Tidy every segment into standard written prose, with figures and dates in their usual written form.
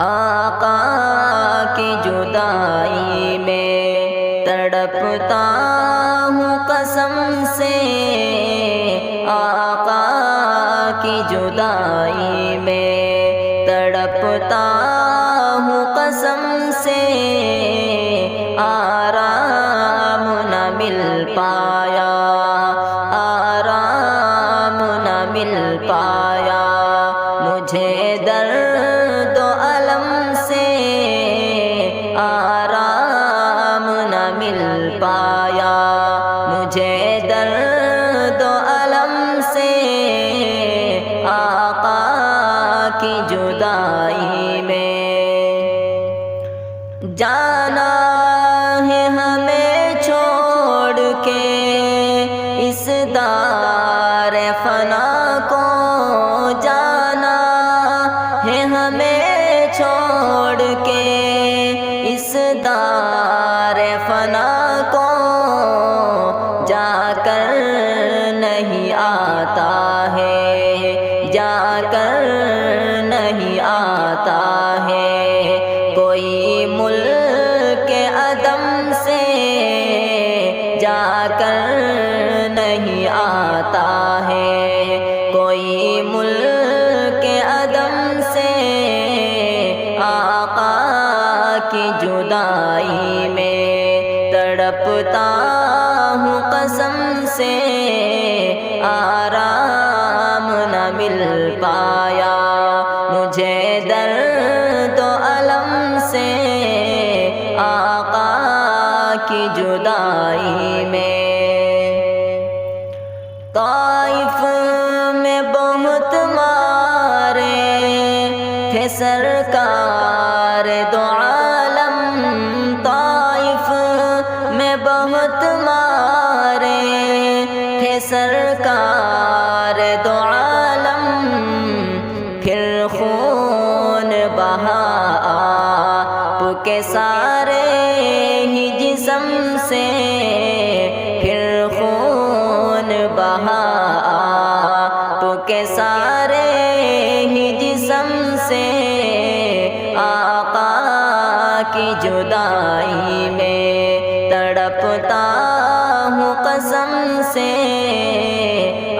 آقا کی جدائی میں تڑپتا ہوں قسم سے، آقا کی جدائی میں تڑپتا ہوں قسم سے، آرام نہ مل پایا، آرام نہ مل پایا مجھے درد و الم سے، آرام نہ مل پایا مجھے درد و الم سے، آقا کی جدائی میں جانا ہے ہمیں چھوڑ کے اس دار فنا کو، جانا ہے ہمیں چھوڑ کے اس دار فنا کو، جا کر نہیں آتا ہے، جا کر نہیں آتا ہے کوئی ملک عدم سے، جا کر نہیں آتا ہے کوئی ملک عدم سے، آقا کی جدائی میں تڑپتا ہوں قسم سے، آرام نہ مل پایا مجھے درد و الم سے، آقا کی جدائی میں طائف میں بہت مارے تھے سرکار دو عالم، طائف میں بہت مارے تھے سرکار دو عالم، پھر خون بہا آپ کے سارے ہی جسم سے، پھر خون بہا آپ کے سارے ہی جسم سے، آقا کی جدائی میں تڑپتا ہوں قسم سے،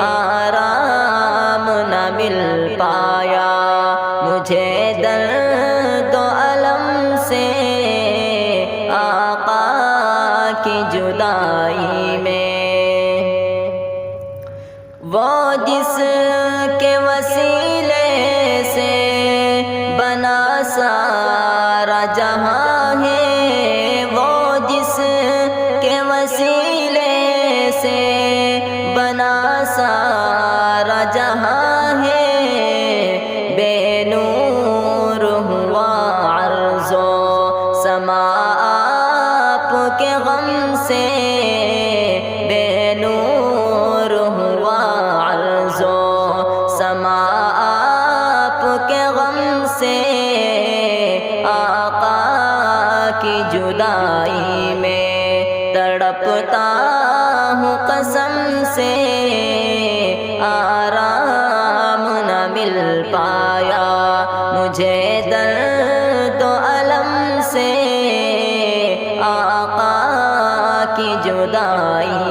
آرام نہ مل پایا مجھے درد و الم سے، آقا کی جدائی میں وہ جس کے وسیلے سے بنا سارا جہاں ہے، وہ جس کے وسیلے سے بنا سارا جہاں ہے، بے نور ہوا عرض و سما آپ کے غم سے، بے نور ہوا عرض و سما آپ کے غم سے، آقا کی جدائی میں تڑپتا ہوں قسم سے، آرام نہ مل پایا مجھے درد و الم سے، آقا کی جدائی